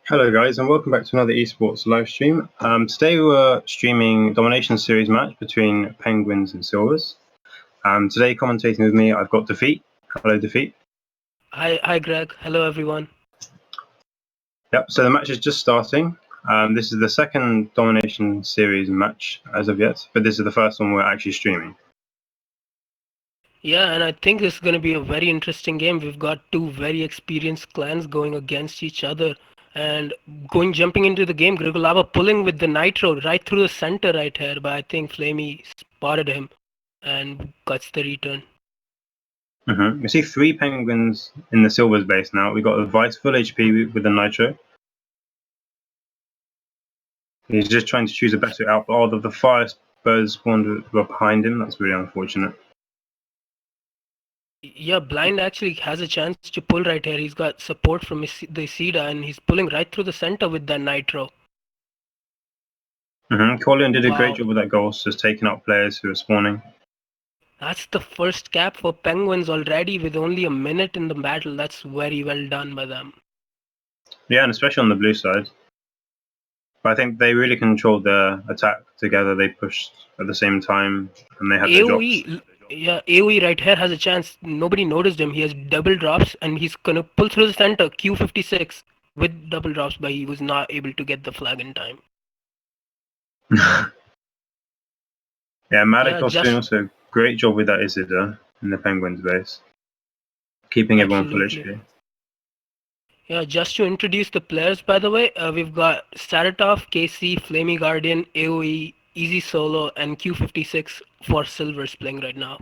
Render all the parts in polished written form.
Hello guys and welcome back to another esports live stream. Today we're streaming Domination series match between Penguins and Silvers. Today commentating with me I've got Defeat. Hello Defeat. Hi Greg. Hello everyone. Yep, so the match is just starting. This is the second Domination series match as of yet, but this is the first one we're actually streaming. Yeah, and I think this is going to be a very interesting game. We've got two very experienced clans going against each other. And jumping into the game, Grigolava pulling with the Nitro right through the center right here, but I think Flamey spotted him and cuts the return. We see three Penguins in the Silvers base now. We've got the Vice full HP with the Nitro. He's just trying to choose a better out, but all of the fire birds spawned were behind him. That's really unfortunate. Yeah, Blind actually has a chance to pull right here. He's got support from the Sida and he's pulling right through the center with that Nitro. Corleone did a great job with that goal, just taking out players who are spawning. That's the first cap for Penguins already with only a minute in the battle. That's very well done by them. Yeah, and especially on the blue side. But I think they really controlled their attack together. They pushed at the same time, and they had the drops. Yeah, AoE right here has a chance. Nobody noticed him. He has double drops, and he's gonna pull through the center. Q56 with double drops, but he was not able to get the flag in time. Yeah, Maddox doing also a great job with that Isidore in the Penguins base, keeping everyone full HP. Yeah, just to introduce the players, by the way, we've got Saratov, KC, Flamey Guardian, AoE, Easy Solo, and Q56 for Silvers playing right now.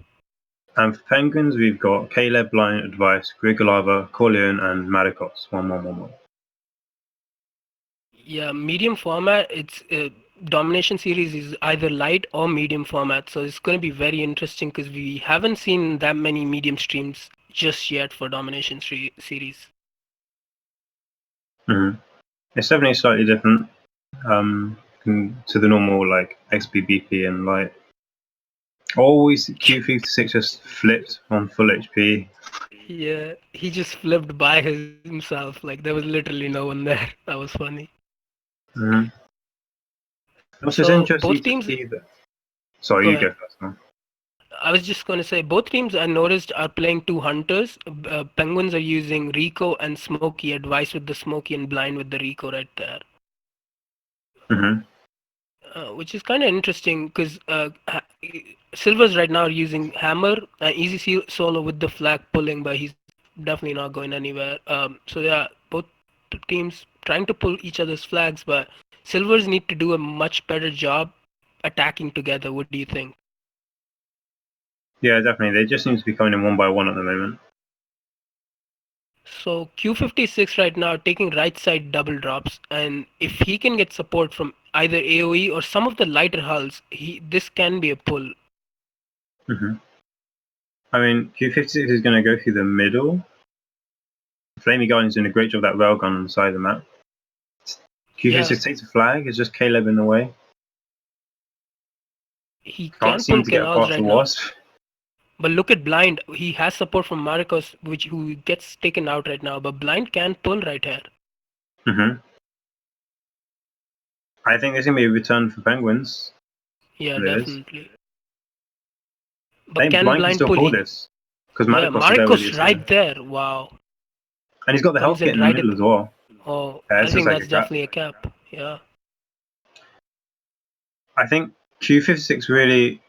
And for Penguins, we've got Caleb, Blind, Advice, Grigolava, Corleone, and Maddox. One. Yeah, medium format. It's Domination series is either light or medium format, so it's going to be very interesting because we haven't seen that many medium streams just yet for Domination series. It's definitely slightly different to the normal like XP, and light. Always Q56 just flipped on full HP. Yeah, he just flipped by himself. Like there was literally no one there. That was funny. Also, it's interesting to see that. Sorry, you go first. Man. I was just going to say both teams I noticed are playing two hunters. Penguins are using Rico and Smokey. Advice with the Smokey and Blind with the Rico right there. Which is kind of interesting because Silvers right now are using Hammer and Easy Solo with the flag pulling, but he's definitely not going anywhere. So yeah, both teams trying to pull each other's flags, but Silvers need to do a much better job attacking together. What do you think? Yeah, definitely. They just seem to be coming in one by one at the moment. So Q56 right now taking right side double drops, and if he can get support from either AoE or some of the lighter hulls, this can be a pull. I mean, Q56 is going to go through the middle. Flamey Guardian's doing a great job of that railgun on the side of the map. Q56 takes a flag, it's just Caleb in the way. He can't seem to get past the Wasp. But look at Blind. He has support from Marcos, who gets taken out right now. But Blind can pull right here. I think there's going to be a return for Penguins. Yeah, definitely. But can Blind still pull this? Because Marcos right there. Wow. And he's got the health kit in the middle as well. Oh, I think that's definitely a cap. Yeah. I think Q56 really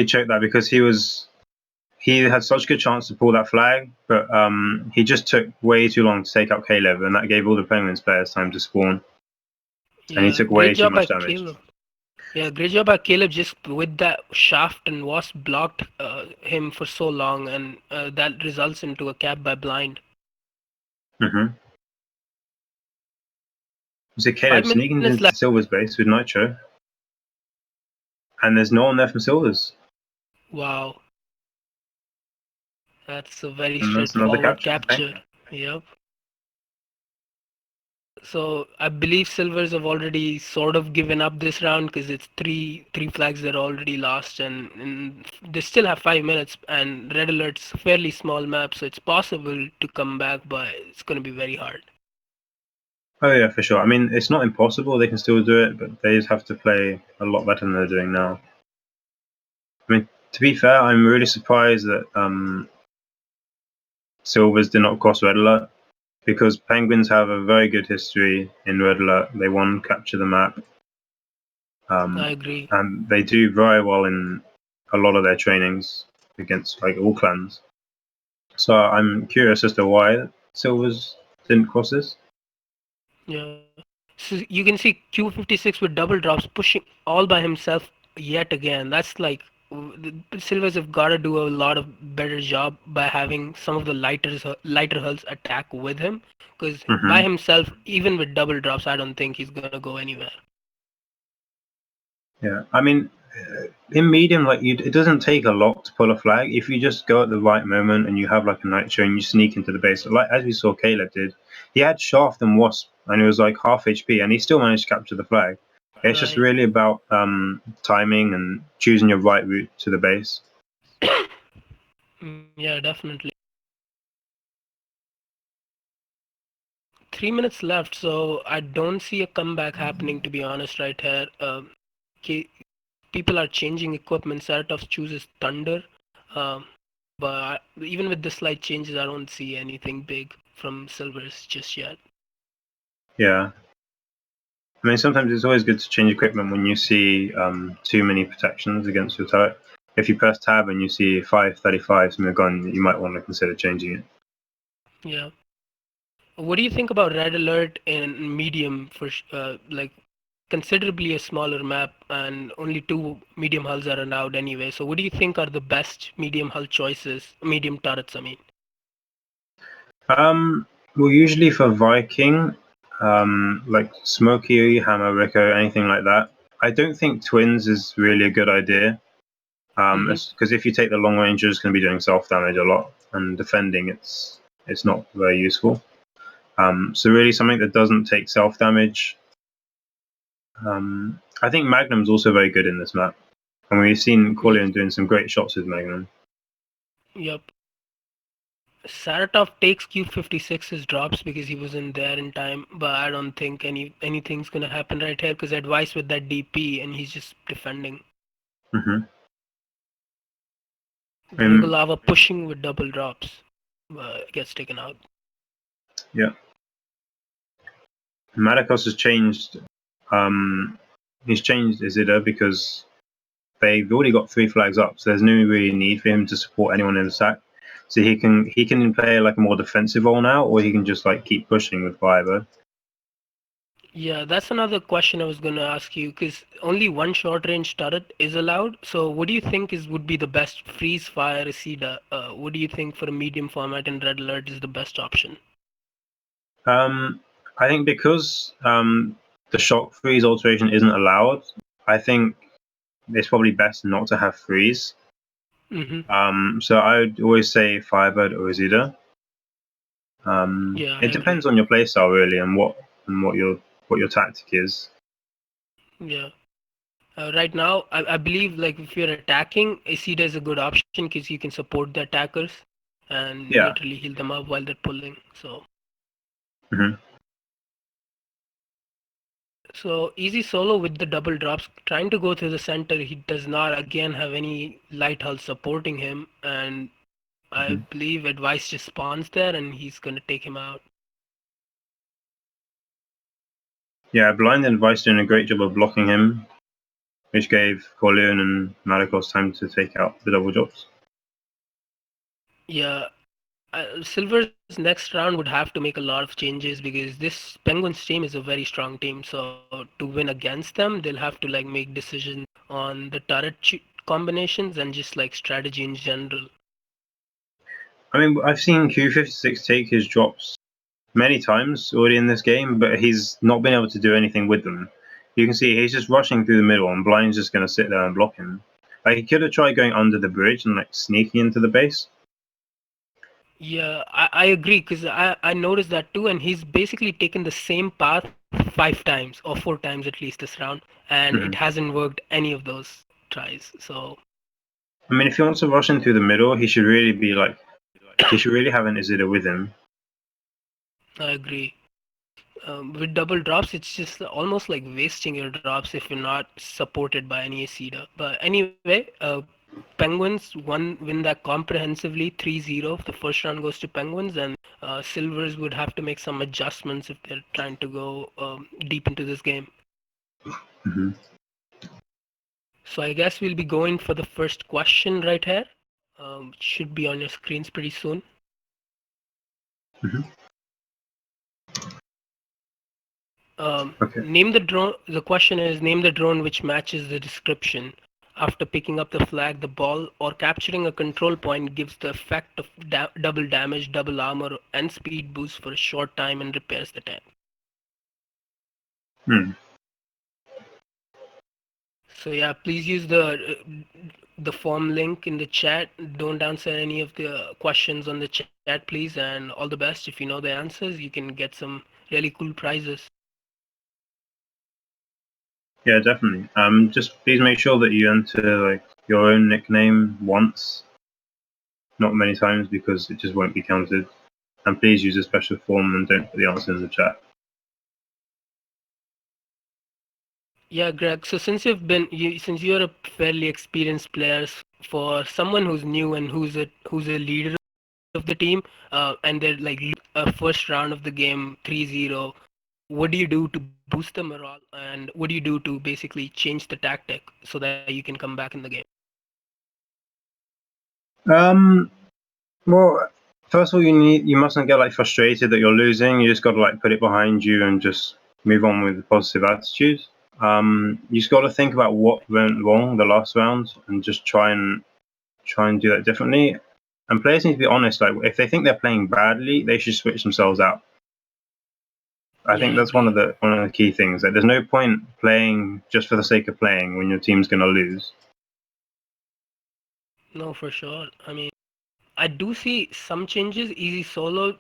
choked that because he had such a good chance to pull that flag, but he just took way too long to take out Caleb, and that gave all the Penguins players time to spawn. Yeah, and he took way too much damage. Caleb. Yeah, great job by Caleb. Just with that shaft and Wasp blocked him for so long, and that results into a cap by Blind. So Caleb sneaking into Silver's base with Nitro, and there's no one there from Silver's. Wow. That's a very straightforward capture. Yep. So I believe Silvers have already sort of given up this round because it's three flags that are already lost, and they still have 5 minutes. And Red Alert's a fairly small map, so it's possible to come back, but it's going to be very hard. Oh yeah, for sure. I mean, it's not impossible. They can still do it, but they just have to play a lot better than they're doing now. I mean, to be fair, I'm really surprised that Silvers did not cross red alert, because Penguins have a very good history in red alert. They won capture the map, I agree. and they do very well in a lot of their trainings against like all clans. So I'm curious as to why Silvers didn't cross this. Yeah. So you can see Q56 with double drops pushing all by himself yet again. That's like the Silvers have got to do a lot of better job by having some of the lighter hulls attack with him. Because by Hmm. himself, even with double drops, I don't think he's gonna go anywhere. Yeah, I mean, in medium, like it doesn't take a lot to pull a flag if you just go at the right moment and you have like a nitro and you sneak into the base. Like as we saw, Caleb did. He had Shaft and Wasp, and it was like half HP, and he still managed to capture the flag. It's just Right. really about timing and choosing your right route to the base. Yeah, definitely. 3 minutes left, so I don't see a comeback happening. To be honest, right here, people are changing equipment. Saratov chooses Thunder, um, but even with the slight changes, I don't see anything big from Silvers just yet. Yeah, I mean sometimes it's always good to change equipment when you see too many protections against your turret. If you press tab and you see 535s from your gun, you might want to consider changing it. Yeah. What do you think about Red Alert in medium for like considerably a smaller map and only two medium hulls are allowed anyway? So what do you think are the best medium hull choices, medium turrets, I mean? Well, usually for Viking, like Smokey, Hammer, Rico, anything like that. I don't think Twins is really a good idea. Hmm. Because if you take the long ranger, it's going to be doing self damage a lot, and defending it's not very useful. So really something that doesn't take self damage. I think Magnum's also very good in this map, and we've seen Corleone doing some great shots with Magnum. Yep. Saratov takes Q56's drops because he wasn't there in time, but I don't think anything's gonna happen right here because advice with that DP and he's just defending. Hmm. Grigolava pushing with double drops, gets taken out. Yeah, Madakos has changed. He's changed Isidore because they've already got 3 flags up, so there's no really need for him to support anyone in attack. So he can play like a more defensive role now, or he can just like keep pushing with Firebird. Yeah, that's another question I was gonna ask you because only one short range turret is allowed. So what do you think would be the best freeze fire Isida? What do you think for a medium format in Red Alert is the best option? I think because the shock freeze alteration isn't allowed, I think it's probably best not to have freeze. Mm-hmm. So I would always say Firebird or Isidore. Yeah, I It agree. depends on your playstyle really and what your tactic is. Yeah. Right now, I believe like if you're attacking, Acida is a good option because you can support the attackers and Yeah. literally heal them up while they're pulling. Hmm. So easy solo with the double drops, trying to go through the center. He does not again have any light hull supporting him, and I Hmm. believe advice just spawns there, and he's gonna take him out. Yeah, Blind and Vice doing a great job of blocking him, which gave Corleone and Malikos time to take out the double drops. Yeah, Silver's next round would have to make a lot of changes because this Penguins team is a very strong team. So to win against them, they'll have to like make decisions on the combinations and just like strategy in general. I mean, I've seen Q56 take his drops many times already in this game, but he's not been able to do anything with them. You can see he's just rushing through the middle, and Blind's just going to sit there and block him. Like he could have tried going under the bridge and like sneaking into the base. Yeah, I agree because I noticed that too, and he's basically taken the same path 5 times or 4 times at least this round, and it Hmm. hasn't worked any of those tries. So I mean, if he wants to rush in through the middle, he should really be like he should really have an Isidore with him. I agree. with double drops, it's just almost like wasting your drops if you're not supported by any Acida. But anyway, Penguins win that comprehensively 3-0. The first round goes to Penguins, and Silvers would have to make some adjustments if they're trying to go deep into this game. Mm-hmm. So I guess we'll be going for the first question right here. Should be on your screens pretty soon. Mm-hmm. Okay. Name the drone. The question is name the drone which matches the description. After picking up the flag, the ball, or capturing a control point gives the effect of double damage, double armor, and speed boost for a short time and repairs the tank. So yeah, please use the form link in the chat. Don't answer any of the questions on the chat, please, and all the best. If you know the answers, you can get some really cool prizes. Yeah, definitely. Just please make sure that you enter like your own nickname once, not many times, because it just won't be counted. And please use a special form and don't put the answer in the chat. Yeah, Greg. So since you're a fairly experienced player, for someone who's new and who's a leader of the team, and they're like a first round of the game 3-0, what do you do to boost the morale, and what do you do to basically change the tactic so that you can come back in the game? Well, first of all, you mustn't get like frustrated that you're losing. You just got to like put it behind you and just move on with a positive attitude. You just got to think about what went wrong the last round and just try and do that differently. And players need to be honest. Like if they think they're playing badly, they should switch themselves out. I think that's one of the key things. Like there's no point playing just for the sake of playing when your team's going to lose. No, for sure. I mean, I do see some changes. Easy Solo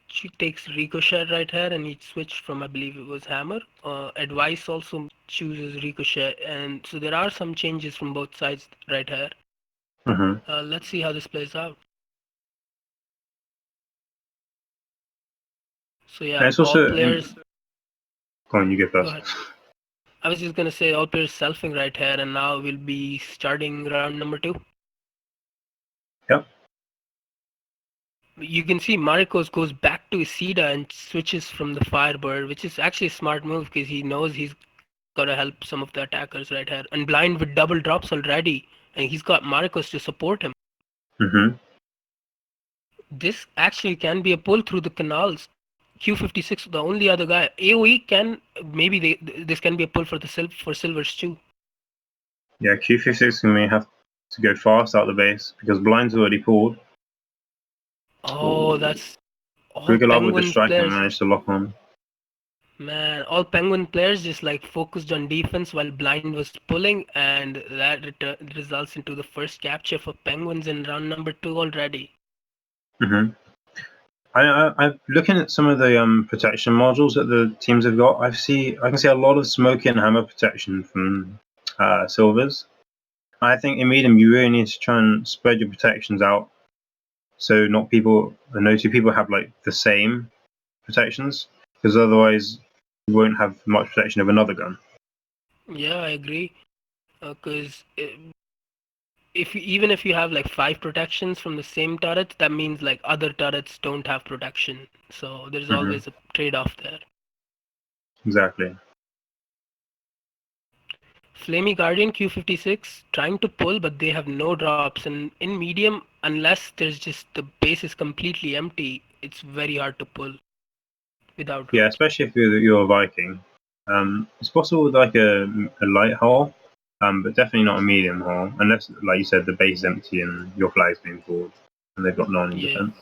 she takes Ricochet right here, and he switched from, I believe it was Hammer. Advice also chooses Ricochet, and so there are some changes from both sides right here. Mm-hmm. Let's see how this plays out. So yeah, it's also all players. Go on, you go first. Go ahead. I was just gonna say all players selfing right here, and now we'll be starting round number 2. Yep. You can see Marcos goes back to Isida and switches from the Firebird, which is actually a smart move because he knows he's got to help some of the attackers right here. And Blind with double drops already, and he's got Marcos to support him. Mm-hmm. This actually can be a pull through the canals. Q56, the only other guy. AOE can maybe this can be a pull for for Silvers too. Yeah, Q56 may have to go fast out the base because Blind's already pulled. Oh, that's all Brugala with the Penguin strike and players. managed to lock on. Man, all Penguin players just like focused on defense while Blind was pulling, and that results into the first capture for Penguins in round number 2 already. Mm-hmm. I'm looking at some of the protection modules that the teams have got. I can see a lot of smoke and hammer protection from Silvers. I think in medium you really need to try and spread your protections out, so no two people have like the same protections, because otherwise you won't have much protection of another gun. Yeah, I agree. Because even if you have like 5 protections from the same turret, that means like other turrets don't have protection. So there's always a trade-off there. Exactly. Flamey Guardian Q56 trying to pull, but they have no drops. And in medium, unless there's just the base is completely empty, it's very hard to pull without drops. Yeah, especially if you're a Viking. It's possible with like a light hull, but definitely not a medium hull, unless, like you said, the base is empty and your flag's being pulled, and they've got none in defense.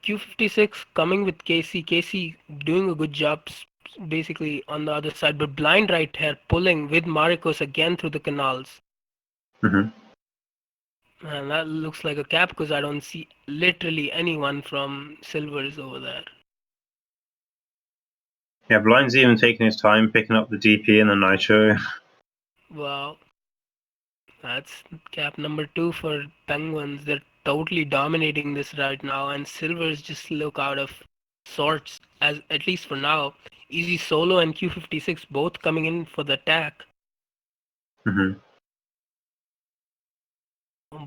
Q56 coming with KC. KC doing a good job basically on the other side, but Blind right here pulling with Maricos again through the canals. Mm-hmm. And that looks like a cap because I don't see literally anyone from Silvers over there. Yeah, Blind's even taking his time picking up the DP and the Nitro. Wow. That's cap number 2 for Penguins. They're totally dominating this right now, and Silvers just look out of sorts, as at least for now. Easy Solo and Q56 both coming in for the attack, Hmm.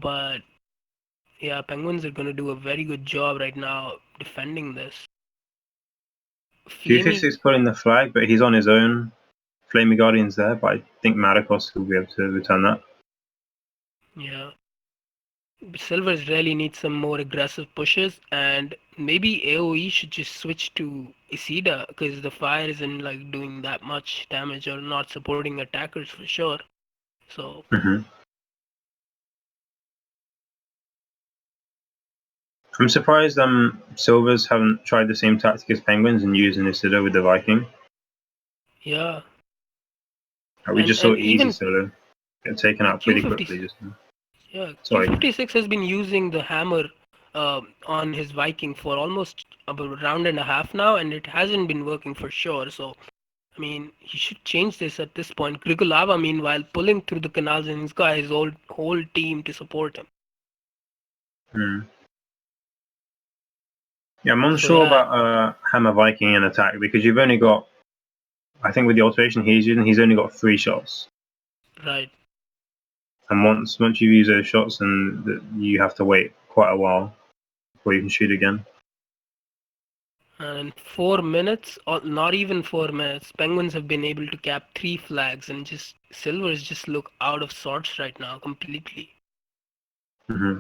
but yeah, Penguins are gonna do a very good job right now defending this. Flamey, Q56 pulling the flag, but he's on his own. Flaming Guardian's there, but I think Marikos will be able to return that. yeah. Silvers really needs some more aggressive pushes, and maybe AoE should just switch to Isida because the fire isn't like doing that much damage or not supporting attackers for sure. So Hmm. I'm surprised Silvers haven't tried the same tactic as Penguins and used Inisida with the Viking. yeah, We just saw and Easy even Solo get taken out pretty Q50, quickly just now. yeah, Sorry. Q56 has been using the hammer on his Viking for almost about a round and a half now, and it hasn't been working for sure. So I mean, he should change this at this point. Grigolava, meanwhile, pulling through the canals, and he's got his whole team to support him. Hmm. Yeah, I'm So unsure yeah, about Hammer Viking in attack because you've only got, I think with the alteration he's using, he's only got 3 shots. right. And once you've used those shots, and you have to wait quite a while before you can shoot again. And in 4 minutes, or not even 4 minutes, Penguins have been able to cap 3 flags, and just Silvers just look out of sorts right now completely. Hmm.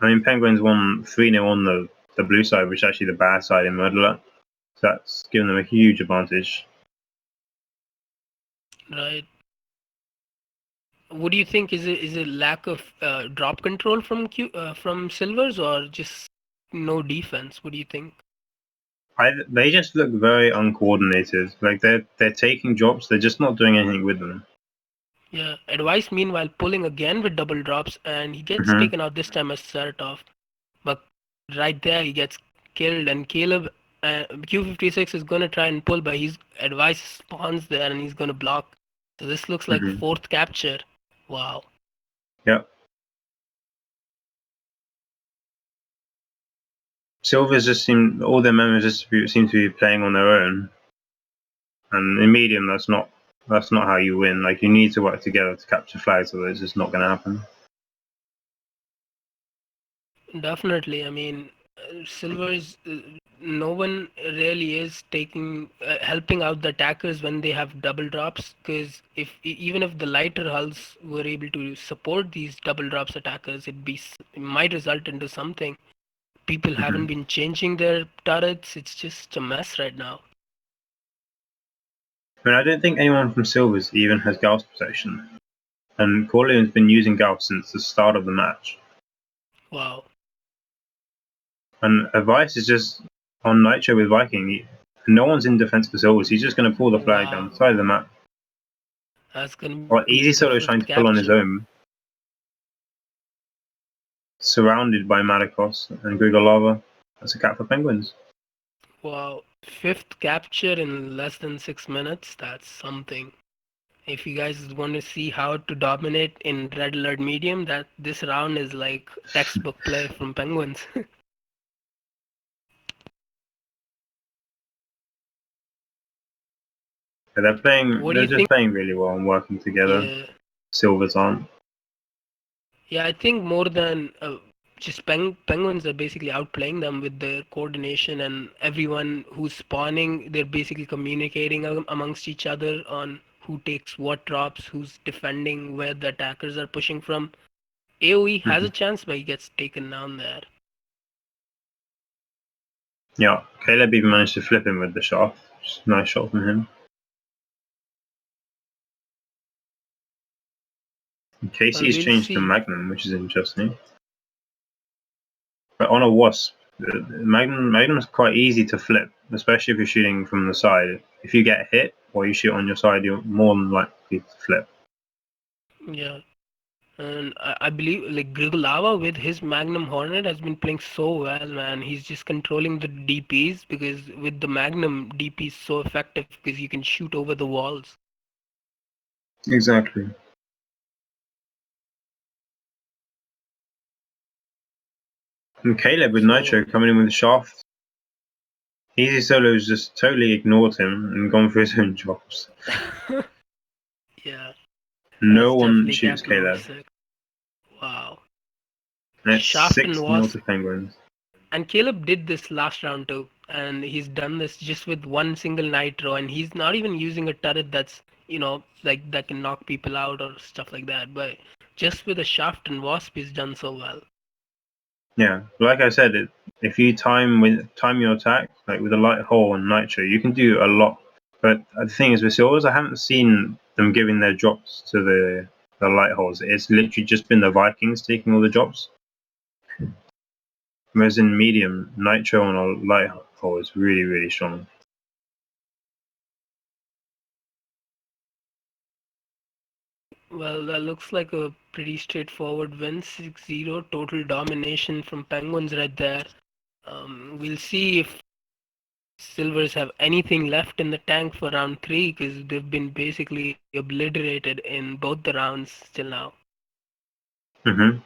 I mean, Penguins won 3-0 on the blue side, which is actually the bad side in Murderlet. So that's given them a huge advantage. Right. What do you think? Is it lack of drop control from Silvers, or just no defense? What do you think? They just look very uncoordinated. Like they're taking drops, they're just not doing anything with them. Yeah, Advice meanwhile pulling again with double drops, and he gets Hmm. taken out this time as Saratov. But right there he gets killed, and Caleb Q56 is gonna try and pull, but his Advice spawns there and he's gonna block. So this looks like Hmm. fourth capture. Wow. Yep. Silvers just seem all their members just seem to be playing on their own, and in medium that's not how you win. Like you need to work together to capture flags, or it's just not going to happen. Definitely. I mean, Silvers, no one really is taking helping out the attackers when they have double drops. Because even if the lighter hulls were able to support these double drops attackers, it might result into something. People Hmm. haven't been changing their turrets. It's just a mess right now. I mean, I don't think anyone from Silvers even has Gauss protection, and Corleone's been using Gauss since the start of the match. Wow. And Advice is just on Nitro with Viking. No one's in defense for Silvers. He's just going to pull the flag down the Wow. side of the map. That's gonna Or be Easy the Solo is trying fifth to pull on his capture. own, surrounded by Malikos and Grigolava. That's a cap for Penguins. Wow. Fifth capture in less than 6 minutes. That's something. If you guys want to see how to dominate in Red Alert Medium, that this round is like textbook play from Penguins. They're playing. What do They're you just think? playing really well and working together. Yeah, Silvers aren't. yeah. I think more than just Penguins are basically outplaying them with their coordination, and everyone who's spawning, they're basically communicating amongst each other on who takes what drops, who's defending, where the attackers are pushing from. AoE has a Mhm. chance, but he gets taken down there. Yeah, Caleb even managed to flip him with the shaft. Just a nice shot from him. And Well, Casey's we'll changed to see. Magnum, which is interesting. But on a Wasp, Magnum's quite easy to flip, especially if you're shooting from the side. If you get hit or you shoot on your side, you're more than likely to flip. Yeah. And I believe like Grigolava with his Magnum Hornet has been playing so well, man. He's just controlling the DPs because with the Magnum, DP is so effective because you can shoot over the walls. Exactly. And Caleb with So Nitro coming in with the shaft. Easy Solo's just totally ignored him and gone for his own jobs. Yeah, No that's one definitely shoots Captain number Caleb. 6. Wow. And it's Shaft and 6-0 Wasp. to Penguins. And Caleb did this last round too. And he's done this just with one single nitro. And he's not even using a turret that's, like that can knock people out or stuff like that. But just with a Shaft and Wasp, he's done so well. Yeah, like I said, if you time your attack, like with a light hole and nitro, you can do a lot. But the thing is, with silvers, I haven't seen them giving their drops to the light holes. It's literally just been the Vikings taking all the drops. Whereas in medium, nitro on a light hole is really, really strong. Well, that looks like a pretty straightforward win. 6-0 total domination from Penguins right there. We'll see if Silvers have anything left in the tank for round 3 because they've been basically obliterated in both the rounds till now. I mean,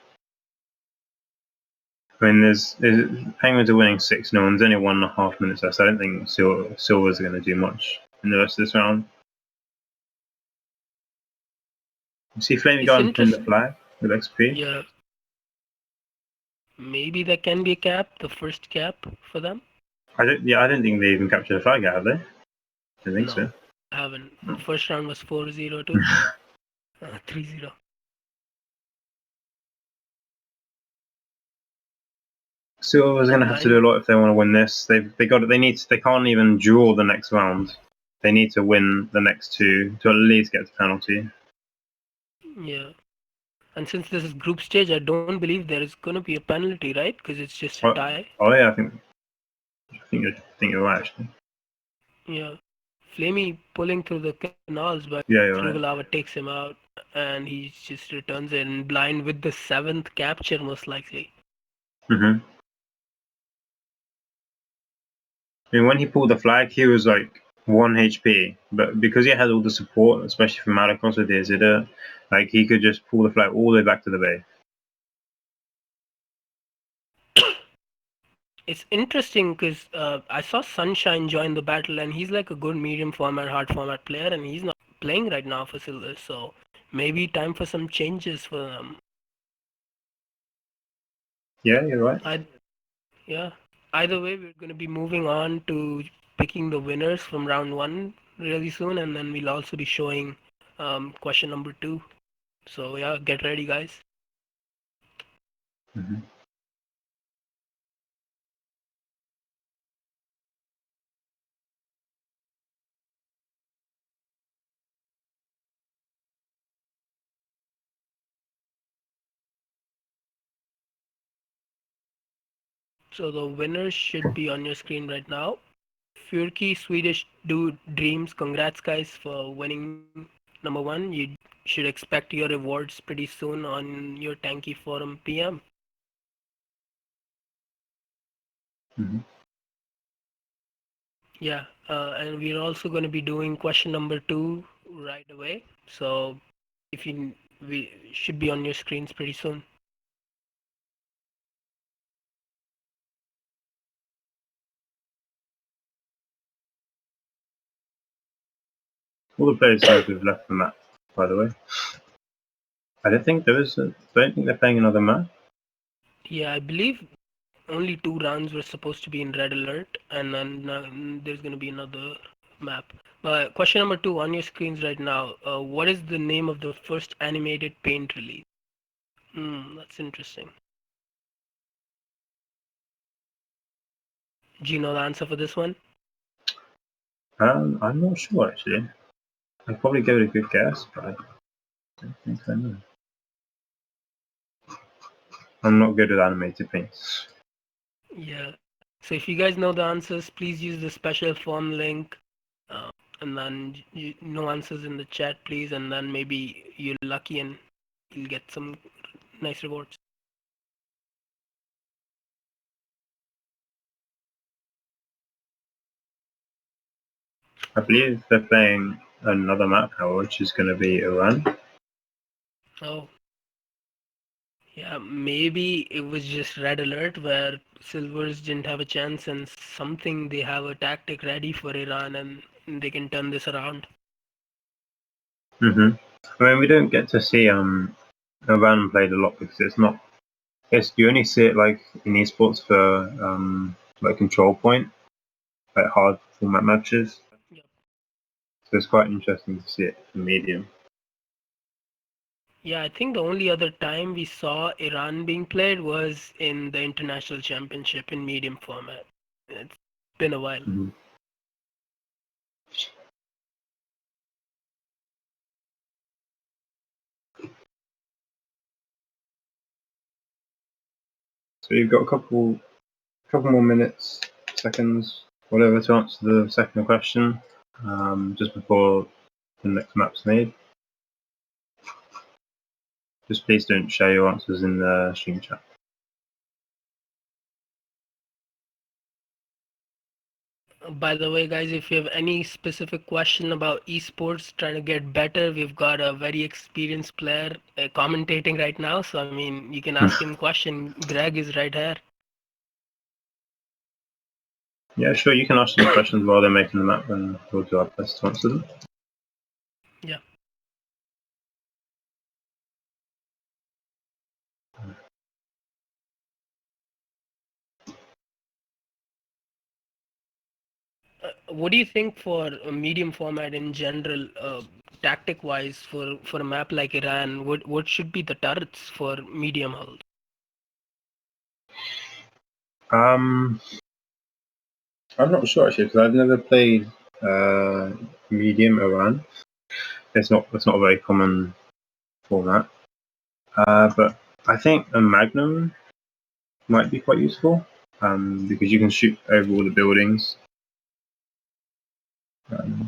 Penguins are winning 6-0, and there's only 1.5 minutes left. So I don't think Silvers are going to do much in the rest of this round. You see Flamey go and pin the flag with XP. Yeah. Maybe that can be a cap, the first cap for them. I don't think they even captured the flag yet, have they? I don't think so. I haven't. The first round was 4-0 to 3-0. Silver's going to have to do a lot if they want to win this. They can't even draw the next round. They need to win the next two to at least get to penalty. Yeah. And since this is group stage, I don't believe there is going to be a penalty, right? Because it's just a tie. Oh yeah, I think you're right actually. Yeah. Flamey pulling through the canals, but Right. takes him out, and he just returns in blind with the 7th capture, most likely. I mean, when he pulled the flag, he was like 1 HP, but because he had all the support, especially from Malakos with the Azida, like he could just pull the flag all the way back to the bay. It's interesting because I saw Sunshine join the battle, and he's like a good medium format, hard format player, and he's not playing right now for Silver, so maybe time for some changes for them. Yeah, you're right. Yeah. Either way, we're going to be moving on to picking the winners from round 1 really soon, and then we'll also be showing question number 2. So yeah, get ready, guys. So the winners should be on your screen right now. Furky Swedish Dude Dreams, congrats guys for winning number 1. You should expect your rewards pretty soon on your Tanki Forum PM. Yeah, and we're also going to be doing question number 2 right away. So if you we should be on your screens pretty soon. All the players seem to have left the map, by the way. I don't think they're playing another map. Yeah, I believe only 2 rounds were supposed to be in red alert, and then there's going to be another map. Question number 2 on your screens right now. What is the name of the first animated paint release? That's interesting. Do you know the answer for this one? I'm not sure actually. I'd probably go with a good guess, but I don't think I know. I'm not good with animated paints. Yeah. So if you guys know the answers, please use the special form link. And then no answers in the chat, please. And then maybe you're lucky and you'll get some nice rewards. I believe they're playing another map now, which is going to be Iran. Oh. Yeah, maybe it was just red alert where Silvers didn't have a chance and something they have a tactic ready for Iran and they can turn this around. Hmm. I mean, we don't get to see Iran played a lot because it's not. It's you only see it like in esports for like control point, like hard format matches. Yep. So it's quite interesting to see it in medium. Yeah, I think the only other time we saw Iran being played was in the international championship in medium format. It's been a while. Hmm. So you've got a couple more minutes, seconds, whatever, to answer the second question, just before the next map's made. Just please don't share your answers in the stream chat. By the way, guys, if you have any specific question about esports trying to get better, we've got a very experienced player commentating right now. So, I mean, you can ask him question. Greg is right here. Yeah, sure, you can ask them questions while they're making the map, and we'll do our best to answer them. Yeah. What do you think for a medium format in general, tactic-wise, for a map like Iran? What should be the turrets for medium hull? Um, I'm not sure actually because I've never played medium Iran. It's not a very common format. But I think a Magnum might be quite useful because you can shoot over all the buildings.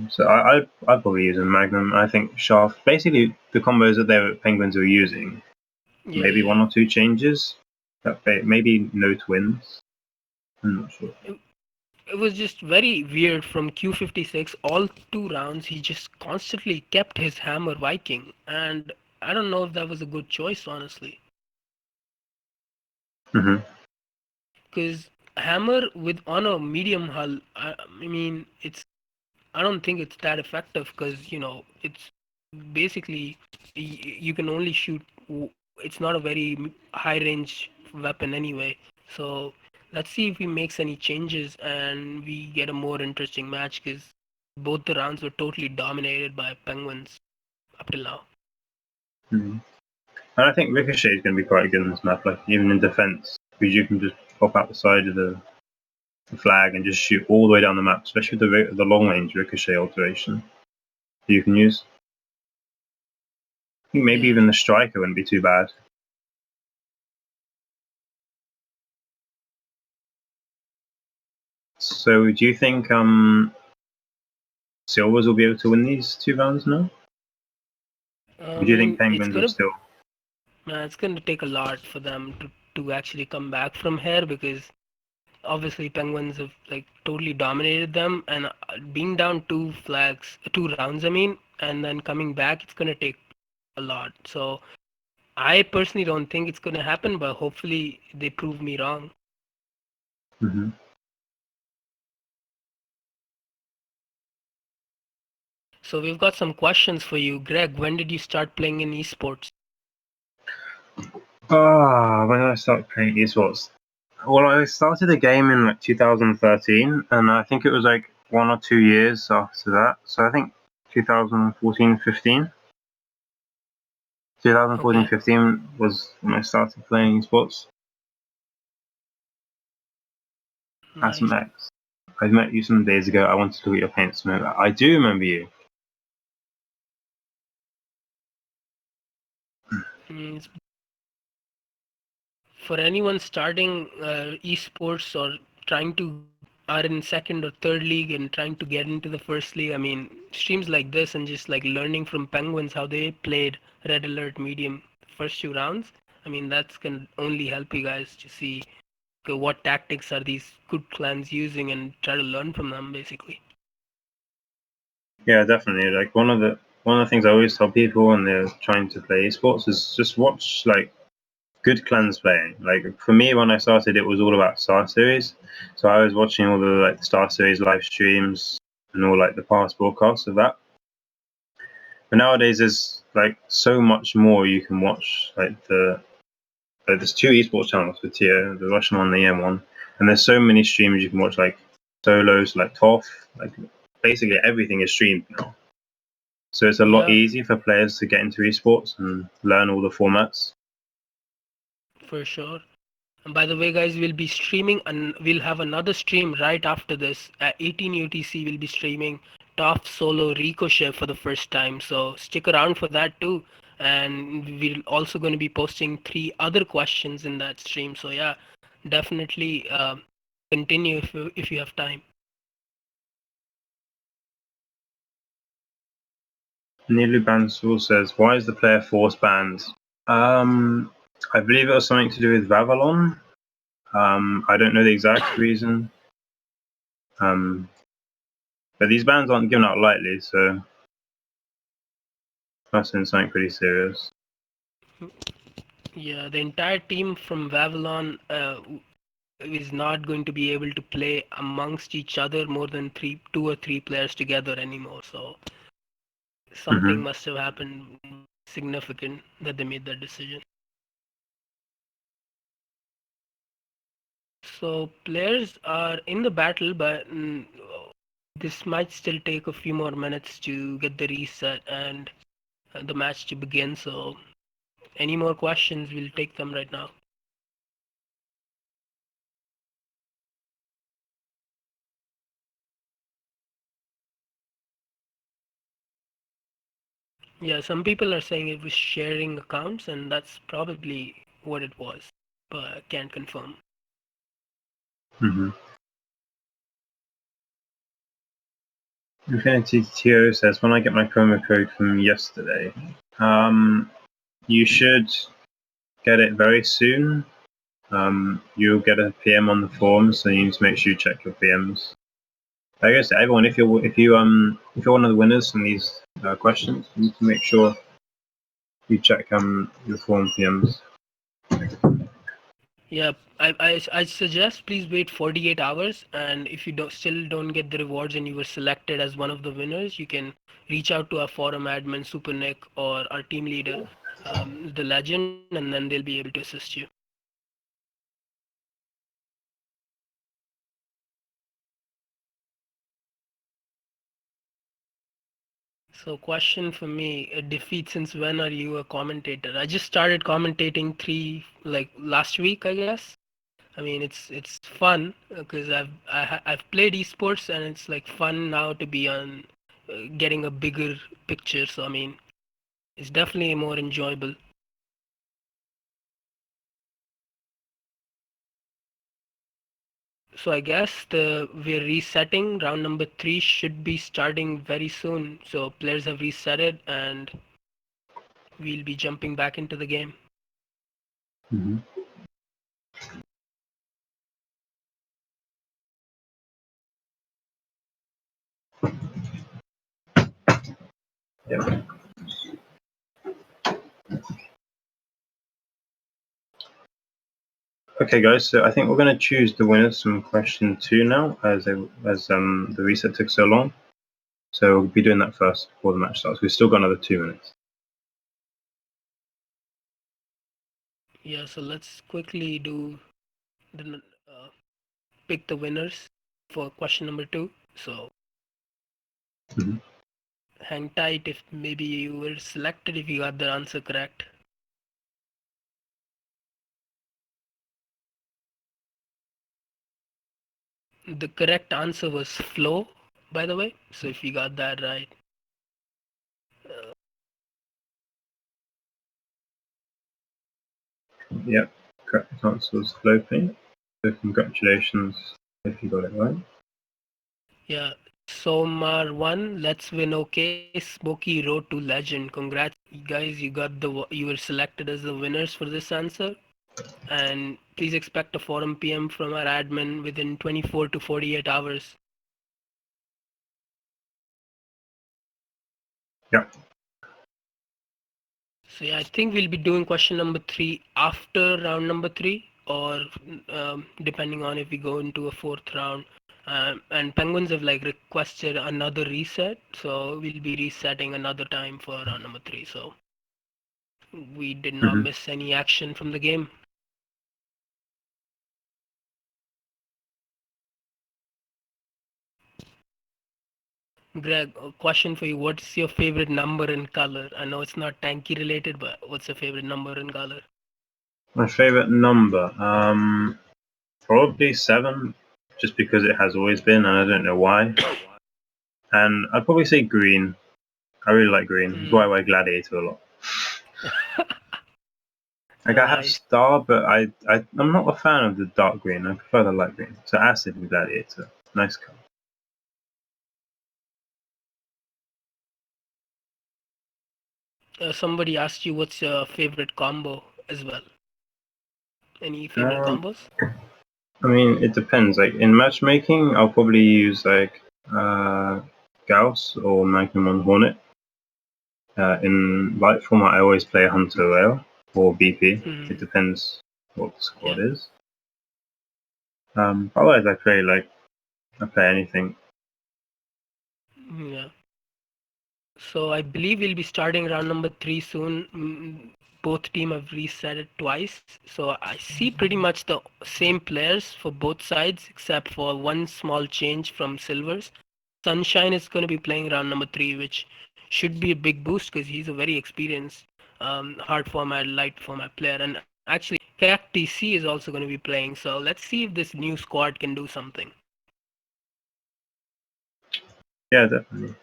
So I'd probably use a Magnum. I think Shaft, basically the combos that the Penguins were using, Yeah, maybe yeah. one or two changes, maybe no twins. I'm not sure. It was just very weird from Q56. All 2 rounds, he just constantly kept his hammer Viking, and I don't know if that was a good choice, honestly. Hmm. Because hammer with on a medium hull, I mean, I don't think it's that effective because it's basically you can only shoot. It's not a very high range weapon anyway. So let's see if he makes any changes and we get a more interesting match because both the rounds were totally dominated by Penguins up till now. Hmm. And I think Ricochet is going to be quite good in this map, like even in defense, because you can just pop out the side of the flag and just shoot all the way down the map, especially with the long range Ricochet alteration you can use. I think maybe Yeah. even the striker wouldn't be too bad. So do you think Silvers will be able to win these 2 rounds now? I Or do you think mean, Penguins will still? it's gonna take a lot for them to actually come back from here because obviously Penguins have like totally dominated them and being down 2 rounds, I mean, and then coming back, it's gonna take a lot. So I personally don't think it's gonna happen, but hopefully they prove me wrong. Hmm. So we've got some questions for you, Greg. When did you start playing in esports? When did I start playing esports? Well, I started the game in like 2013, and I think it was like 1 or 2 years after that. So I think 2014, 15. 2014, Okay, 15 was when I started playing esports. nice. Max. I met you some days ago. I wanted to look at your paint smoke. I do remember you. Mm, for anyone starting esports or trying to are in second or third league and trying to get into the first league, I mean, streams like this and just like learning from Penguins how they played Red Alert Medium first 2 rounds, I mean, that's can only help you guys to see okay, what tactics are these good clans using and try to learn from them basically. Yeah, definitely. Like one of the things I always tell people when they're trying to play esports is just watch like good clans playing. Like for me, when I started, it was all about Star Series. So I was watching all the like Star Series live streams and all like the past broadcasts of that. But nowadays, there's like so much more you can watch. There's two esports channels for Tier, the Russian one and the EM one, and there's so many streams you can watch, like solos, like TOF, like basically everything is streamed now. So it's a lot easier for players to get into esports and learn all the formats. For sure. And by the way, guys, we'll be streaming and we'll have another stream right after this. At 18 UTC, we'll be streaming TOF Solo Ricochet for the first time. So stick around for that too. And we're also going to be posting 3 other questions in that stream. So yeah, definitely continue if you have time. Nearly Bansul says, "Why is the player force banned?" I believe it was something to do with Vavalon. I don't know the exact reason. But these bans aren't given out lightly, so that's been something pretty serious. Yeah, the entire team from Vavalon is not going to be able to play amongst each other more than 2 or 3 players together anymore. So something must have happened significant that they made that decision. So players are in the battle, but this might still take a few more minutes to get the reset and the match to begin. So any more questions, we'll take them right now. Yeah, some people are saying it was sharing accounts, and that's probably what it was, but I can't confirm. Infinity TO says, "When I get my promo code from yesterday, you should get it very soon. You'll get a PM on the forums, so you need to make sure you check your PMs. I guess everyone, if you're one of the winners from these questions, you need to make sure you check your forum PMs." Yeah, I suggest please wait 48 hours, and if you still don't get the rewards and you were selected as one of the winners, you can reach out to our forum admin, Super Nick, or our team leader, the Legend, and then they'll be able to assist you. So question for me, defeat, since when are you a commentator? I just started commentating last week, I guess. I mean, it's fun because I've played esports and it's like fun now to be on getting a bigger picture. So I mean, it's definitely more enjoyable. So I guess we're resetting. Round number 3 should be starting very soon. So players have reset it and we'll be jumping back into the game. Yeah. Okay, guys. So I think we're going to choose the winners from question 2 now, as the reset took so long. So we'll be doing that first before the match starts. We've still got another 2 minutes. Yeah. So let's quickly do the pick the winners for question number 2. So hang tight if maybe you were selected if you got the answer correct. The correct answer was flow, by the way. So if you got that right. Yep, correct answer was flow paint. So congratulations if you got it right. Yeah. Somar 1, let's win okay. Smokey Road to Legend. Congrats, guys. You were selected as the winners for this answer. And please expect a forum PM from our admin within 24 to 48 hours. Yep. So yeah, I think we'll be doing question number 3 after round number 3, or depending on if we go into a fourth round. And Penguins have like requested another reset, so we'll be resetting another time for round number 3. So we did not Hmm. miss any action from the game. Greg, a question for you. What's your favorite number in color? I know it's not Tanki related, but what's your favorite number in color? My favorite number, probably 7, just because it has always been, and I don't know why. And I'd probably say green. I really like green. That's why I wear Gladiator a lot. Like I have Nice. Star, but I'm not a fan of the dark green. I prefer the light green. So Acid and Gladiator, nice color. Somebody asked you what's your favorite combo as well. Any favorite Um, combos? I mean, it depends. Like in matchmaking, I'll probably use like Gauss or Magnum on Hornet. In light format, I always play Hunter Rail or BP. It depends what the squad Yeah. is. Otherwise, I play anything. Yeah. So I believe we'll be starting round number 3 soon. Both team have reset it twice. So I see pretty much the same players for both sides, except for one small change from Silvers. Sunshine is going to be playing round number 3, which should be a big boost because he's a very experienced hard format, light format player. And actually, Kayak TC is also going to be playing. So let's see if this new squad can do something. Yeah, definitely.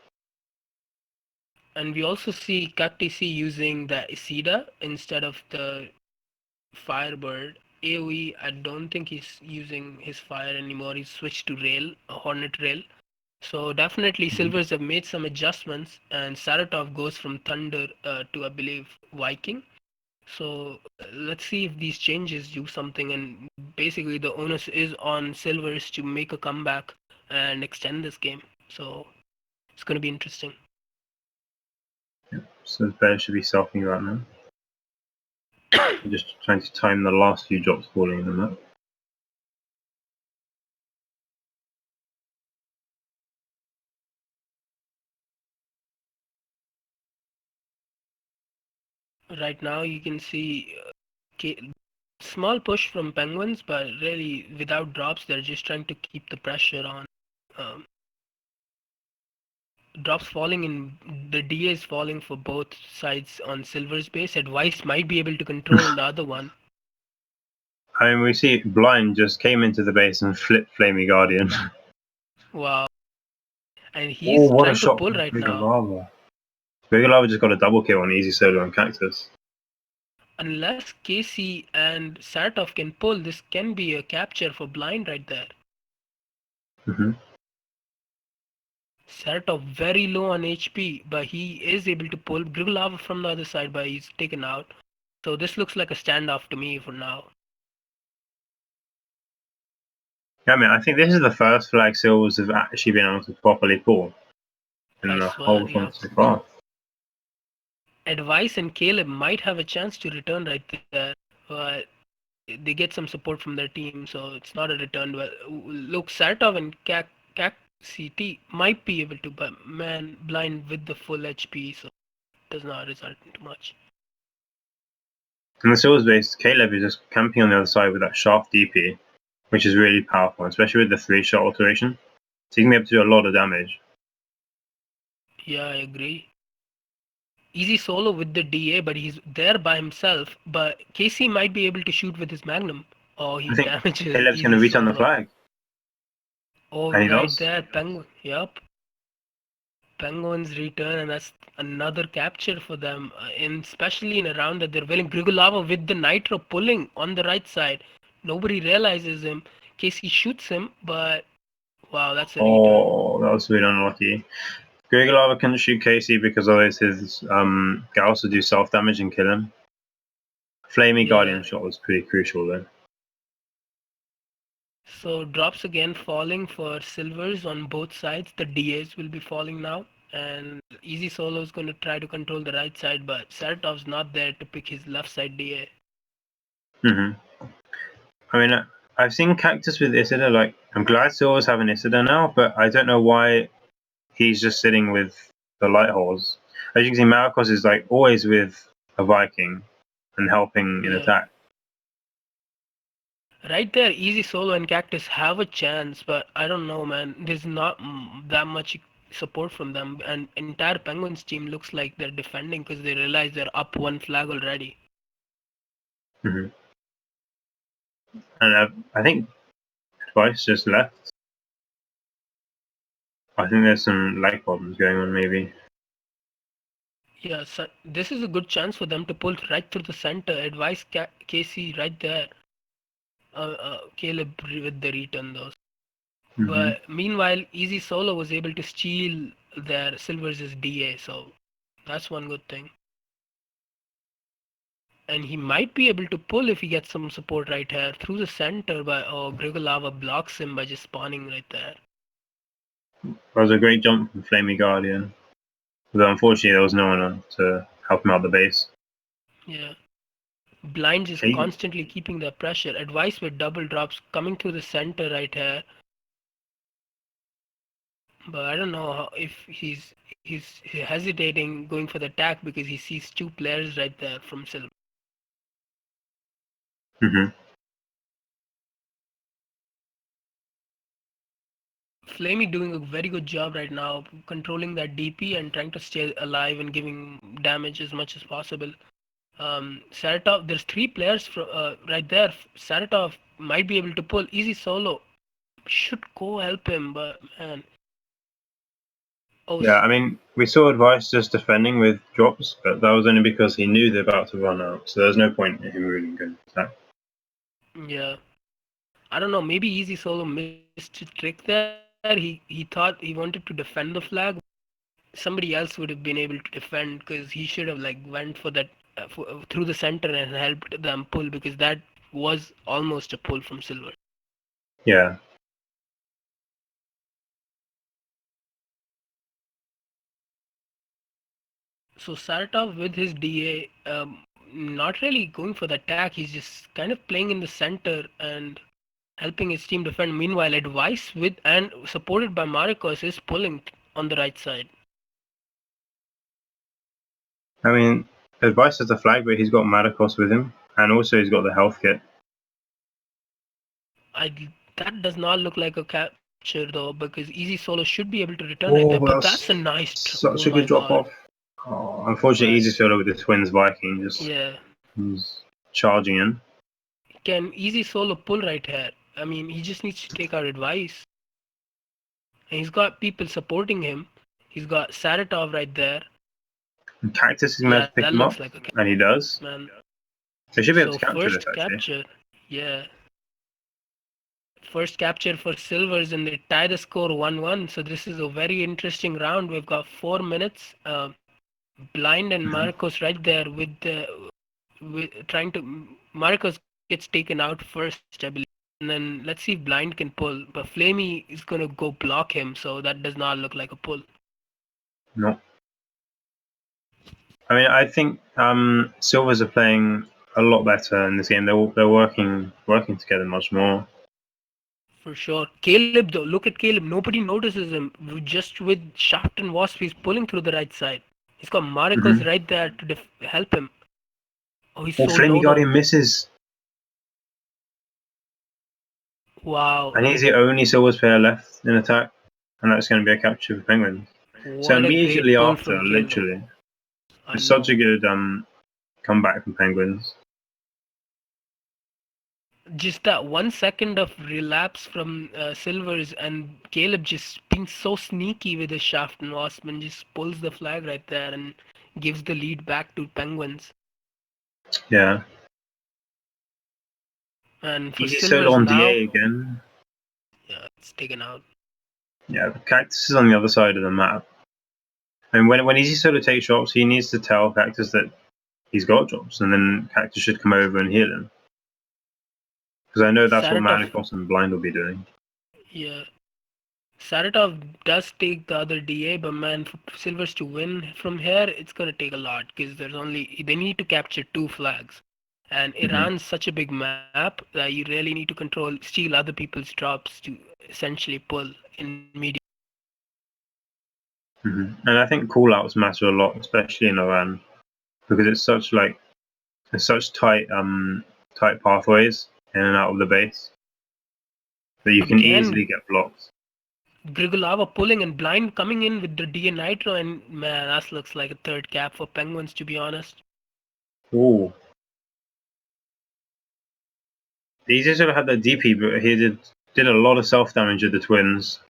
And we also see CACTC using the Isida instead of the Firebird. AoE, I don't think he's using his fire anymore. He's switched to Rail, a Hornet Rail. So definitely Mhm. Silvers have made some adjustments, and Saratov goes from Thunder to, I believe, Viking. So let's see if these changes do something. And basically, the onus is on Silvers to make a comeback and extend this game. So it's going to be interesting. So the player should be selfing right now. I'm just trying to time the last few drops falling in the map. Right now, you can see small push from Penguins, but really without drops, they're just trying to keep the pressure on. Um, Drops falling in the DA is falling for both sides on Silver's base. Advice might be able to control the other one. I mean, we see Blind just came into the base and flipped Flamey Guardian. Wow. And Oh, he's what a trying to shot pull from right Bigger now. Lava. Bigger Lava just got a double kill on Easy Solo and Cactus. Unless Casey and Saratov can pull, this can be a capture for Blind right there. Mm-hmm. Saratov very low on HP, but he is able to pull Grigolava from the other side, but he's taken out. So this looks like a standoff to me for now. Yeah, I mean, I think this is the first flag Silvers have actually been able to properly pull in the As well, whole yeah. tournament so far. Advice and Caleb might have a chance to return right there, but they get some support from their team, so it's not a return. Well, look, Saratov and Kak CT might be able to, but man, Blind with the full HP, so it does not result in too much. In the Silvers base, Caleb is just camping on the other side with that Shaft DP, which is really powerful, especially with the 3-shot alteration. So he can be able to do a lot of damage. Yeah, I agree. Easy solo with the DA, but he's there by himself. But KC might be able to shoot with his Magnum. Oh, I he think damages Caleb's going to Easy return the solo. flag, Oh, and he right does. there, Penguin. Yup. Penguins return, and that's another capture for them. Especially in a round that they're winning. Grigolava with the Nitro pulling on the right side. Nobody realizes him. KC shoots him, but wow, that's a return. Oh, that was really unlucky. Grigolava couldn't shoot Casey because otherwise his Gauss would do self damage and kill him. Flamey Guardian Yeah. shot was pretty crucial though. So drops again falling for Silvers on both sides. The DAs will be falling now. and Easy Solo is going to try to control the right side, but Saratov's not there to pick his left side DA. I mean, I've seen Cactus with Isida. Like, I'm glad Silver's having Isida now, but I don't know why he's just sitting with the light holes. As you can see, Marcos is like always with a Viking and helping in Yeah. attack. Right there, Easy Solo and Cactus have a chance, but I don't know, man. There's not that much support from them, and entire Penguins team looks like they're defending because they realize they're up one flag already. And I think Twice just left. I think there's some leg problems going on, maybe. Yeah, so this is a good chance for them to pull right through the center. Advise KC right there. Caleb with the return though. But meanwhile, Easy Solo was able to steal their Silvers' DA, so that's one good thing. And he might be able to pull if he gets some support right here through the center, but Grigolava blocks him by just spawning right there. That was a great jump from Flamey Guardian. But unfortunately, there was no one on to help him out the base. Yeah. Blind is constantly keeping the pressure. Advice with double drops coming through the center right here. But I don't know if he's hesitating going for the attack because he sees two players right there from Silver. Flamey doing a very good job right now, controlling that DP and trying to stay alive and giving damage as much as possible. Saratov, there's three players right there. Saratov might be able to pull Easy Solo. Should go help him, but man. Yeah, I mean, we saw Advice just defending with drops, but that was only because he knew they're about to run out, so there's no point in him really going to attack. Yeah. I don't know, maybe Easy Solo missed a trick there. He thought he wanted to defend the flag. Somebody else would have been able to defend because he should have like went for that through the center and helped them pull because that was almost a pull from Silver. Yeah. So Saratov with his DA, not really going for the attack. He's just kind of playing in the center and helping his team defend. Meanwhile, Advice with and supported by Marcos is pulling on the right side. I mean, Advice has the flag, but he's got Marcos with him, and also he's got the health kit. That does not look like a capture though, because Easy Solo should be able to return right there. But that's a nice. Such a good drop off. Oh, unfortunately, Easy Solo with the Twins Viking just he's charging in. Can Easy Solo pull right here? I mean, he just needs to take our advice. And he's got people supporting him. He's got Saratov right there. And Cactus is going to pick him up, like and he does. Man. They should be able to capture first this, capture, yeah. First capture for Silvers, and they tie the score 1-1. So this is a very interesting round. We've got 4 minutes. Blind and Marcos right there with trying to. Marcos gets taken out first, I believe. And then let's see if Blind can pull. But Flamey is going to go block him, so that does not look like a pull. No. I mean, I think Silvers are playing a lot better in this game. They're working together much more. For sure. Caleb, though, look at Caleb. Nobody notices him. Just with Shaft and Wasp, he's pulling through the right side. He's got Marcos right there to help him. Oh, he's so Flamey low. Guardian misses. Wow. And he's the only Silvers player left in attack, and that's going to be a capture for Penguins. So immediately after, literally, it's such a good comeback from Penguins. Just that 1 second of relapse from Silvers, and Caleb just being so sneaky with his Shaft and Wasp and just pulls the flag right there and gives the lead back to Penguins. Yeah. And for Easy Silvers Solo on now, DA again. Yeah, it's taken out. Yeah, the Cactus is on the other side of the map. And when Easy Solo takes drops, he needs to tell Cactus that he's got drops, and then Cactus should come over and heal him. Because I know that's what Marcos and Blind will be doing. Yeah. Saratov does take the other DA, but man, for Silvers to win from here, it's gonna take a lot because they need to capture 2 flags, and Hmm. Iran's such a big map that you really need to steal other people's drops to essentially pull in media. And I think callouts matter a lot, especially in Iran, because it's such tight pathways in and out of the base that you can easily Again, get blocked. Grigolava pulling and blind coming in with the DA Nitro, and man, that looks like a third cap for Penguins to be honest. Ooh. He just should have had that DP, but he did a lot of self damage with the twins.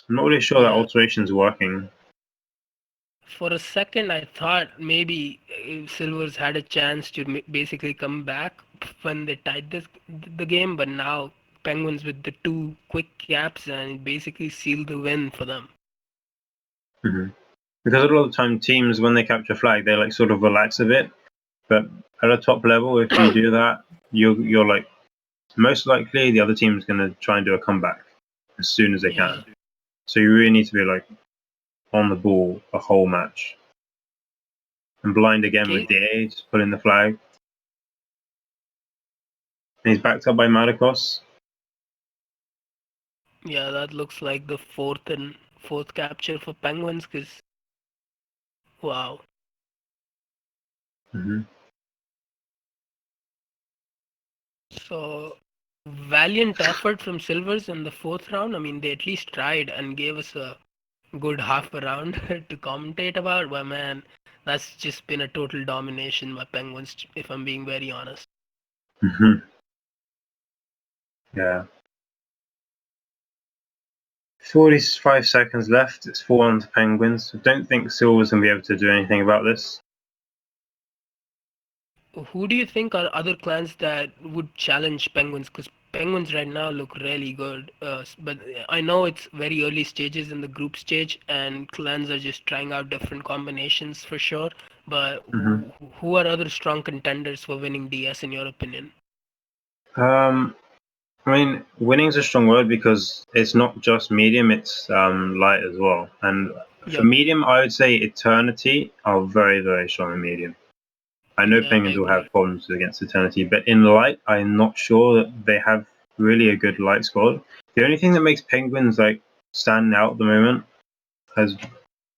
I'm not really sure that Yeah. alteration's working. For a second, I thought maybe Silvers had a chance to basically come back when they tied the game, but now Penguins with the 2 quick caps and basically sealed the win for them. Hmm. Because a lot of the time, teams when they capture flag, they like sort of relax a bit. But at a top level, if you do that, you're like most likely the other team's going to try and do a comeback as soon as they Yeah. can. So you really need to be like on the ball the whole match. And blind again with Okay. DA, just put in the flag. And he's backed up by Marcos. Yeah, that looks like the fourth capture for Penguins. Cause wow. Hmm. So valiant effort from Silvers in the fourth round. I mean, they at least tried and gave us a good half a round to commentate about. But man, that's just been a total domination by Penguins, if I'm being very honest. Hmm. Yeah. 45 seconds left. It's 4-1 to Penguins. I don't think Silver's going to be able to do anything about this. Who do you think are other clans that would challenge Penguins? Because Penguins right now look really good. But I know it's very early stages in the group stage, and clans are just trying out different combinations for sure. But Hmm. who are other strong contenders for winning DS in your opinion? Um, I mean, winning's a strong word because it's not just medium; it's light as well. And for Yep. medium, I would say Eternity are very, very strong in medium. I know Yeah, I Penguins will agree. have problems against Eternity, but in light, I'm not sure that they have really a good light squad. The only thing that makes Penguins like stand out at the moment as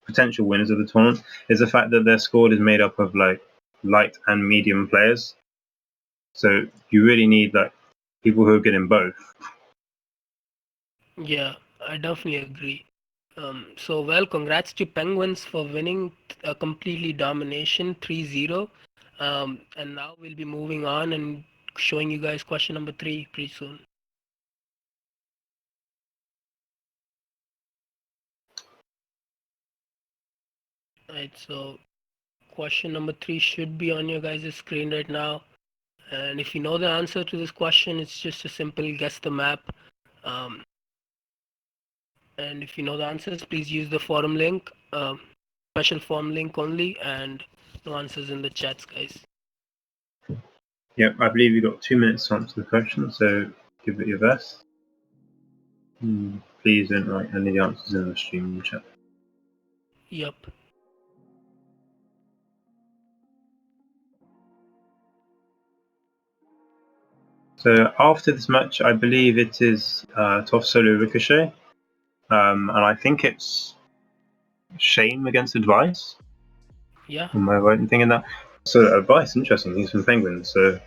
potential winners of the tournament is the fact that their squad is made up of like light and medium players. So you really need like people who are good in both. Yeah, I definitely agree. So, well, congrats to Penguins for winning a completely domination 3-0. And now we'll be moving on and showing you guys question number 3 pretty soon. Right, so question number 3 should be on your guys' screen right now. And if you know the answer to this question, it's just a simple guess the map. Um, and if you know the answers, please use the forum link, special forum link only, and no answers in the chats, guys. Yep, I believe you've got 2 minutes to answer the question, so give it your best. Please don't write any of the answers in the stream chat. Yep. So after this match, I believe it is Tough Solo Ricochet, and I think it's Shame against Advice. Yeah. Am I right in thinking that? So Advice, interesting. He's from Penguins, so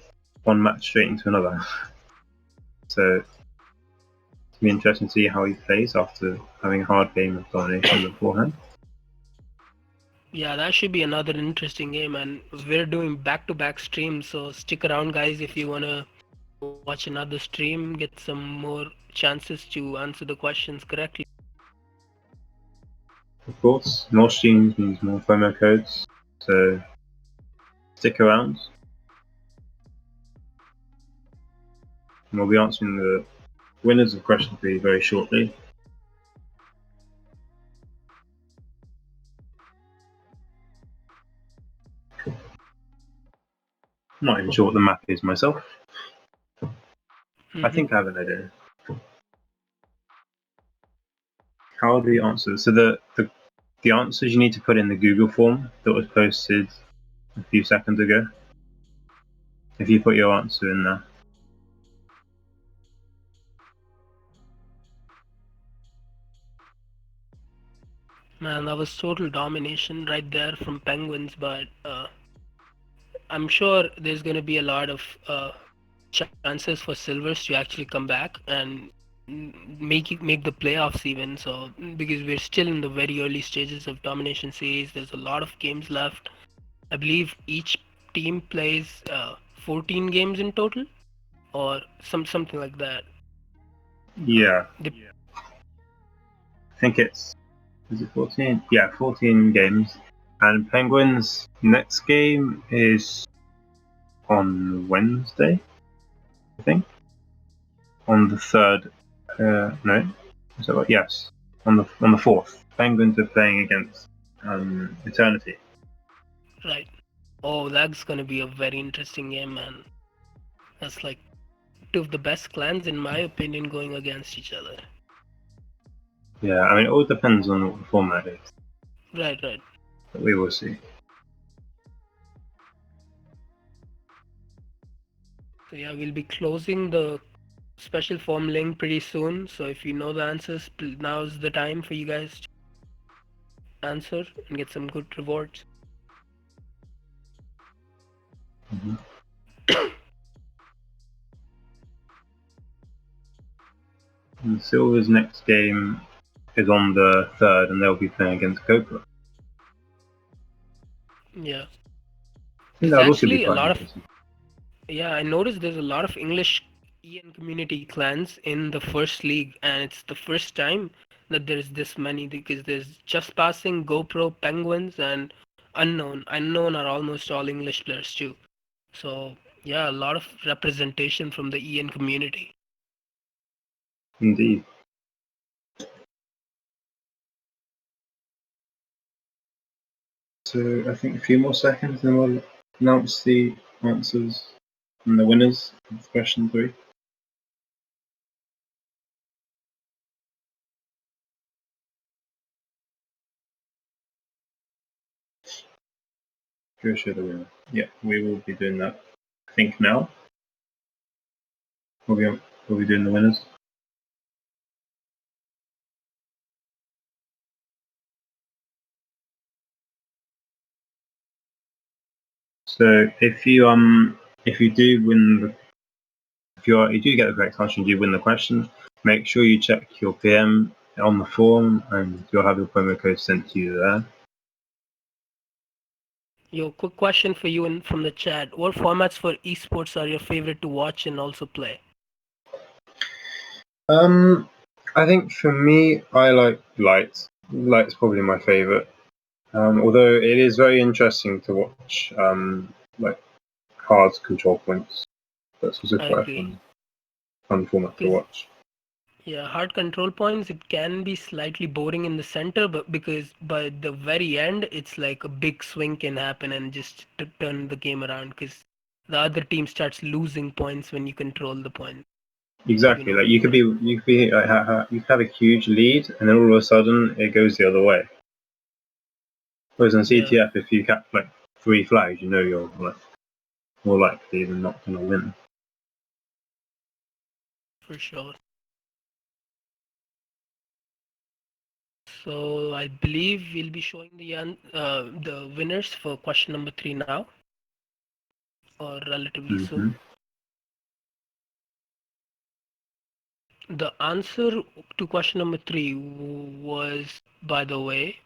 one match straight into another. So it's be interesting to see how he plays after having a hard game of Domination beforehand. Yeah, that should be another interesting game, and we're doing back-to-back streams, so stick around, guys, if you wanna watch another stream, get some more chances to answer the questions correctly. Of course, more streams means more promo codes, so stick around. And we'll be answering the winners of question 3 very shortly. I'm not even sure what the map is myself. I Mm-hmm. think I have an idea. How do you answer? So the answers you need to put in the Google form that was posted a few seconds ago. If you put your answer in there. Man, that was total domination right there from Penguins, but I'm sure there's going to be a lot of chances for Silvers to actually come back and make the playoffs even. So because we're still in the very early stages of domination series, there's a lot of games left. I believe each team plays 14 games in total, or something like that. Yeah. I think is it 14? Yeah, 14 games. And Penguins' next game is on Wednesday, I think. On the 3rd. No? Is that right? Yes. On the 4th. Penguins are playing against Eternity. Right. Oh, that's gonna be a very interesting game, man. That's like two of the best clans, in my opinion, going against each other. Yeah, I mean, it all depends on what the format is. Right. But we will see. So yeah, we'll be closing the special form link pretty soon. So if you know the answers, now's the time for you guys to answer and get some good rewards. Mm-hmm. And Silver's next game is on the 3rd, and they'll be playing against Cobra. Yeah. I think There's that'll also be actually a quite lot of interesting. I noticed there's a lot of English EN community clans in the first league, and it's the first time that there's this many because there's Just Passing, GoPro, Penguins, and Unknown. Unknown are almost all English players too. So yeah, a lot of representation from the EN community. Indeed. So I think a few more seconds, and we'll announce the answers and the winners of question 3. Go show the winner. Yeah, we will be doing that. I think now. We'll be doing the winners. So if you do win the you do get the correct answer and you win the question, make sure you check your PM on the form and you'll have your promo code sent to you there. Yo, quick question for you and from the chat. What formats for esports are your favorite to watch and also play? I think for me, I like Light. Light's probably my favorite. Although it is very interesting to watch, like hard control points. That's also I quite a agree. fun format to Because watch. yeah, hard control points, it can be slightly boring in the center, but because by the very end, it's like a big swing can happen and just to turn the game around because the other team starts losing points when you control the point. Exactly. Like you could be you could have a huge lead, and then all of a sudden it goes the other way. Whereas on Yeah, CTF, if you catch like 3 flags, you know you're like more likely than not going to win. for sure. So I believe we'll be showing the winners for question number 3 now, or relatively Mm-hmm. soon. The answer to question number 3 was, by the way,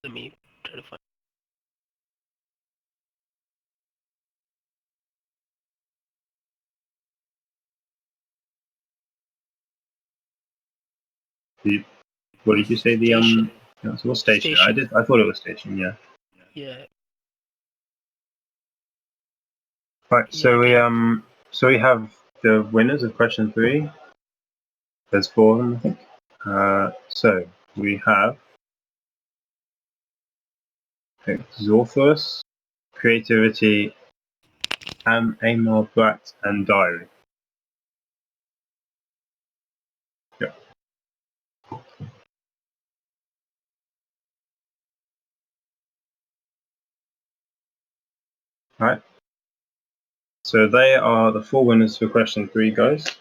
let me try to find. What did you say? The Station. answer was station. Station. I thought it was station. Yeah. Yeah. Right. Yeah, So again. we have the winners of question 3. There's 4 of them, I think. So we have Zorthus, Creativity, Amor Brat, and Diary. Yeah. Right. So they are the 4 winners for question 3, guys.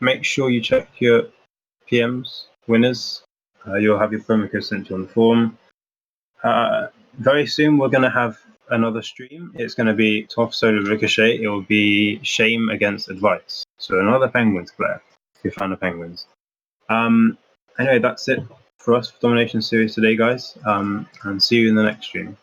Make sure you check your PMs winners. You'll have your promo code sent to you on the form. Very soon we're going to have another stream. It's going to be Tough Solo Ricochet. It will be Shame against Advice. So another Penguins player, if you're a fan of Penguins. Anyway, that's it for us for Domination Series today, guys. And see you in the next stream.